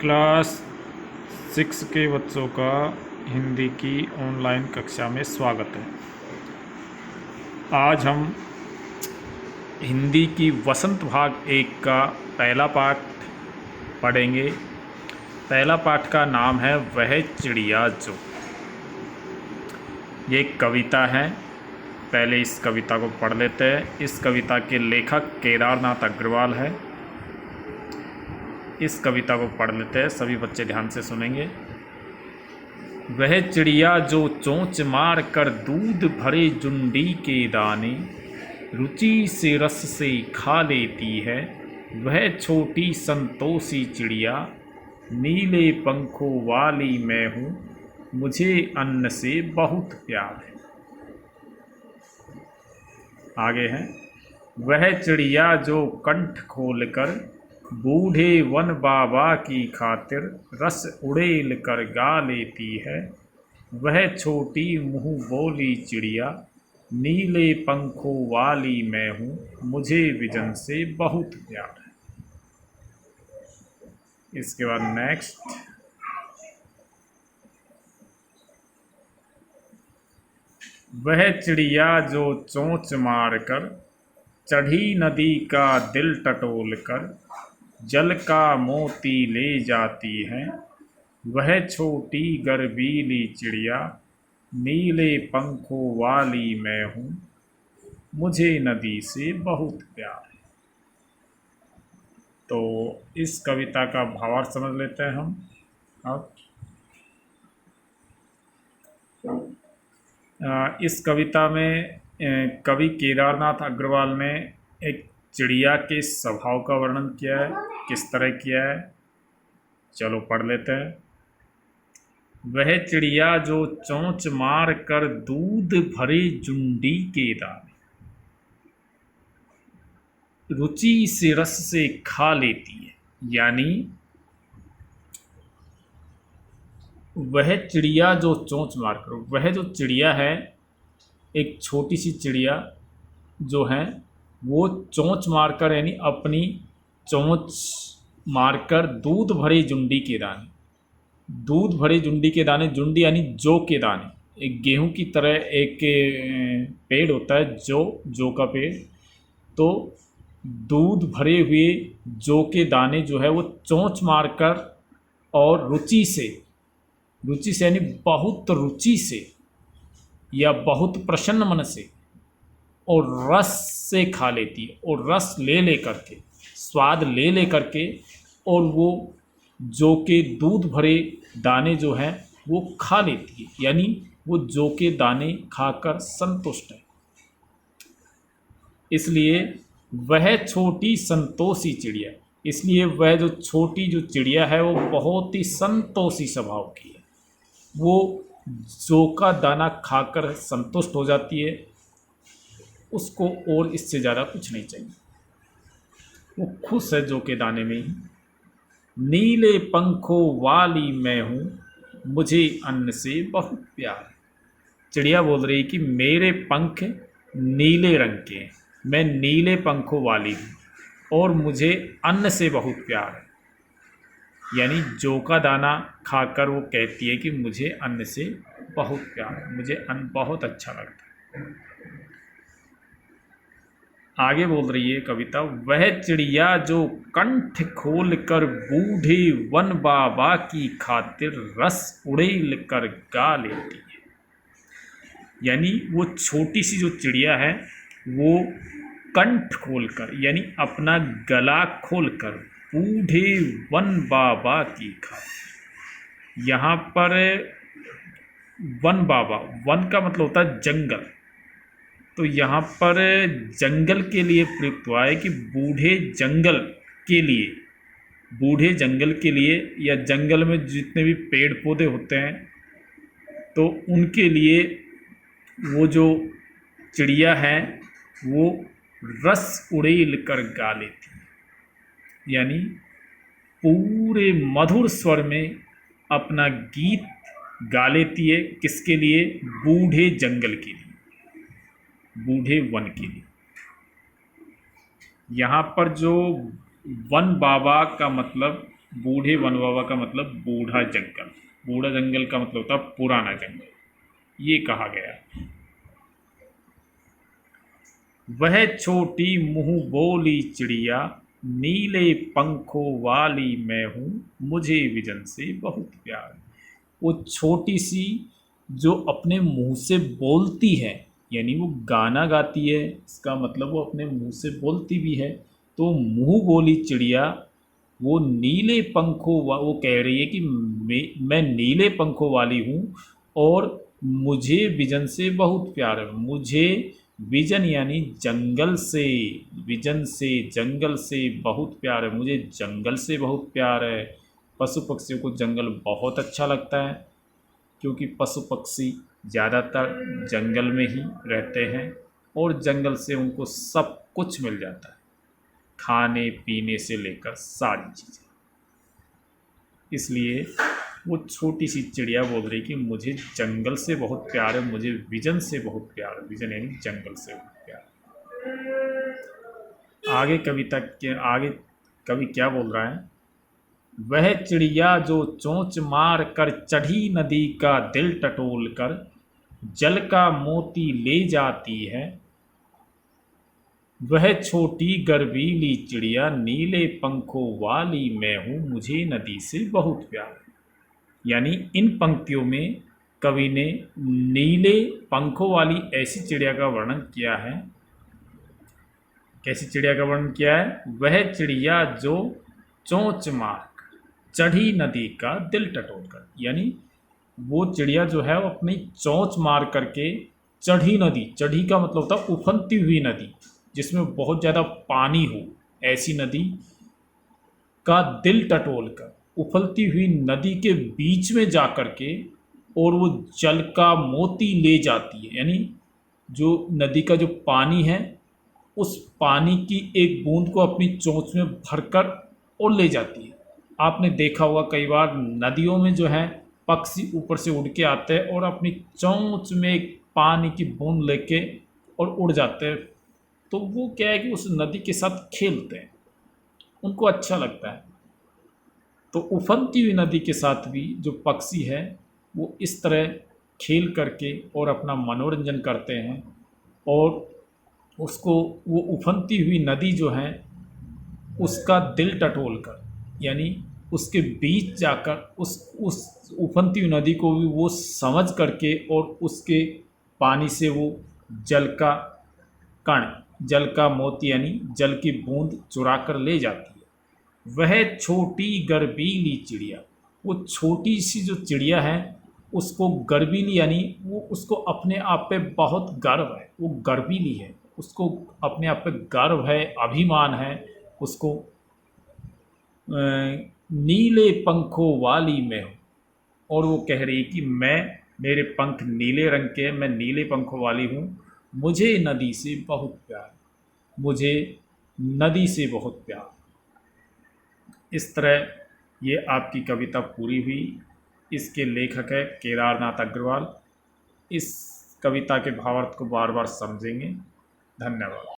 Class 6 के बच्चों का हिंदी की ऑनलाइन कक्षा में स्वागत है। आज हम हिंदी की वसंत भाग 1 का पहला पाठ पढ़ेंगे। पहला पाठ का नाम है वह चिड़िया जो। ये एक कविता है। पहले इस कविता को पढ़ लेते हैं। इस कविता के लेखक केदारनाथ अग्रवाल है। इस कविता को पढ़ लेते हैं। सभी बच्चे ध्यान से सुनेंगे। वह चिड़िया जो चोंच मार कर दूध भरे जुंडी के दाने रुचि से रस से खा लेती है, वह छोटी संतोषी चिड़िया नीले पंखों वाली मैं हूँ, मुझे अन्न से बहुत प्यार है। आगे है, वह चिड़िया जो कंठ खोलकर बूढ़े वन बाबा की खातिर रस उड़ेल कर गा लेती है, वह छोटी मुँह बोली चिड़िया नीले पंखों वाली मैं हूँ, मुझे विजन से बहुत प्यार है। इसके बाद नेक्स्ट, वह चिड़िया जो चोंच मारकर चढ़ी नदी का दिल टटोल कर जल का मोती ले जाती है, वह छोटी गर्वीली चिड़िया नीले पंखों वाली मैं हूँ, मुझे नदी से बहुत प्यार है। तो इस कविता का भावार्थ समझ लेते हैं हम। अब इस कविता में कवि केदारनाथ अग्रवाल ने एक चिड़िया के स्वभाव का वर्णन किया है। किस तरह किया है, चलो पढ़ लेते हैं। वह चिड़िया जो चोंच मार कर दूध भरे जुंडी के दाने रुचि से रस से खा लेती है, यानी वह चिड़िया जो चोंच मारकर, वह जो चिड़िया है, एक छोटी सी चिड़िया जो है वो चोंच मारकर, यानी अपनी चोंच मारकर दूध भरे जुंडी के दाने, दूध भरे जुंडी के दाने, जुंडी यानी जौ के दाने, एक गेहूं की तरह एक पेड़ होता है जौ का पेड़, तो दूध भरे हुए जौ के दाने जो है वो चोंच मारकर और रुचि से यानी बहुत रुचि से या बहुत प्रसन्न मन से और रस से खा लेती है, और रस ले करके, स्वाद ले करके, और वो जौ के दूध भरे दाने जो हैं वो खा लेती है, यानी वो जौ के दाने खाकर संतुष्ट है। इसलिए वह छोटी संतोषी चिड़िया, इसलिए वह जो छोटी जो चिड़िया है वो बहुत ही संतोषी स्वभाव की है। वो जौ का दाना खाकर संतुष्ट हो जाती है, उसको और इससे ज़्यादा कुछ नहीं चाहिए, वो खुश है जौ के दाने में ही। नीले पंखों वाली मैं हूँ, मुझे अन्न से बहुत प्यार है। चिड़िया बोल रही कि मेरे पंख नीले रंग के हैं, मैं नीले पंखों वाली हूँ और मुझे अन्न से बहुत प्यार है, यानी जौ का दाना खाकर वो कहती है कि मुझे अन्न से बहुत प्यार है, मुझे अन्न बहुत अच्छा लगता है। आगे बोल रही है कविता, वह चिड़िया जो कंठ खोल कर बूढ़े वन बाबा की खातिर रस उड़ेल कर गा लेती है, यानी वो छोटी सी जो चिड़िया है वो कंठ खोलकर, यानी अपना गला खोलकर बूढ़े वन बाबा की खातिर, यहाँ पर वन बाबा, वन का मतलब होता है जंगल, तो यहाँ पर जंगल के लिए प्रयुक्त हुआ है कि बूढ़े जंगल के लिए, बूढ़े जंगल के लिए, या जंगल में जितने भी पेड़ पौधे होते हैं तो उनके लिए वो जो चिड़िया है वो रस उड़ेल कर गा लेती है, यानी पूरे मधुर स्वर में अपना गीत गा लेती है। किसके लिए? बूढ़े जंगल के लिए, बूढ़े वन के लिए। यहाँ पर जो वन बाबा का मतलब, बूढ़े वन बाबा का मतलब बूढ़ा जंगल, बूढ़ा जंगल का मतलब होता है पुराना जंगल, ये कहा गया। वह छोटी मुँह बोली चिड़िया, नीले पंखों वाली मैं हूँ, मुझे विजन से बहुत प्यार। वो छोटी सी जो अपने मुंह से बोलती है, यानी वो गाना गाती है, इसका मतलब वो अपने मुंह से बोलती भी है। तो मुंह बोली चिड़िया, वो नीले पंखों वो कह रही है कि मैं नीले पंखों वाली हूँ और मुझे विजन से बहुत प्यार है। मुझे विजन यानी जंगल से, विजन से जंगल से बहुत प्यार है, मुझे जंगल से बहुत प्यार है। पशु पक्षियों को जंगल बहुत अच्छा लगता है, क्योंकि पशु पक्षी ज़्यादातर जंगल में ही रहते हैं और जंगल से उनको सब कुछ मिल जाता है, खाने पीने से लेकर सारी चीज़ें। इसलिए वो छोटी सी चिड़िया बोल रही कि मुझे जंगल से बहुत प्यार है, मुझे विजन से बहुत प्यार है। विजन यानी जंगल से बहुत प्यार है। आगे कवि क्या बोल रहा है? वह चिड़िया जो चोंच मार कर चढ़ी नदी का दिल टटोल कर, जल का मोती ले जाती है। वह छोटी गर्वीली चिड़िया, नीले पंखों वाली मैं हूँ, मुझे नदी से बहुत प्यार। यानी इन पंक्तियों में कवि ने नीले पंखों वाली ऐसी चिड़िया का वर्णन किया है। कैसी चिड़िया का वर्णन किया है? वह चिड़िया जो चोंच मार चढ़ी नदी का दिल टटोल कर, यानी वो चिड़िया जो है वो अपनी चोंच मार करके चढ़ी नदी, चढ़ी का मतलब होता है उफनती हुई नदी, जिसमें बहुत ज़्यादा पानी हो, ऐसी नदी का दिल टटोल कर, उफलती हुई नदी के बीच में जा कर के और वो जल का मोती ले जाती है। यानी जो नदी का जो पानी है, उस पानी की एक बूंद को अपनी चोंच में भरकर और ले जाती है। आपने देखा होगा कई बार नदियों में जो है पक्षी ऊपर से उड़ के आते हैं और अपनी चोंच में एक पानी की बूंद लेके और उड़ जाते हैं। तो वो क्या है कि उस नदी के साथ खेलते हैं, उनको अच्छा लगता है। तो उफनती हुई नदी के साथ भी जो पक्षी है वो इस तरह खेल करके और अपना मनोरंजन करते हैं और उसको, वो उफनती हुई नदी जो है उसका दिल टटोल कर, यानी उसके बीच जाकर उस उफनती हुई नदी को भी वो समझ करके और उसके पानी से वो जल का कण, जल का मोती यानी जल की बूंद चुरा कर ले जाती है। वह छोटी गर्वीली चिड़िया, वो छोटी सी जो चिड़िया है उसको गर्वीली यानी वो, उसको अपने आप पे बहुत गर्व है, वो गर्वीली है, उसको अपने आप पे गर्व है, अभिमान है उसको। नीले पंखों वाली मैं हूँ, और वो कह रही कि मेरे पंख नीले रंग के, मैं नीले पंखों वाली हूँ, मुझे नदी से बहुत प्यार, मुझे नदी से बहुत प्यार। इस तरह ये आपकी कविता पूरी हुई। इसके लेखक है केदारनाथ अग्रवाल। इस कविता के भावार्थ को बार बार समझेंगे। धन्यवाद।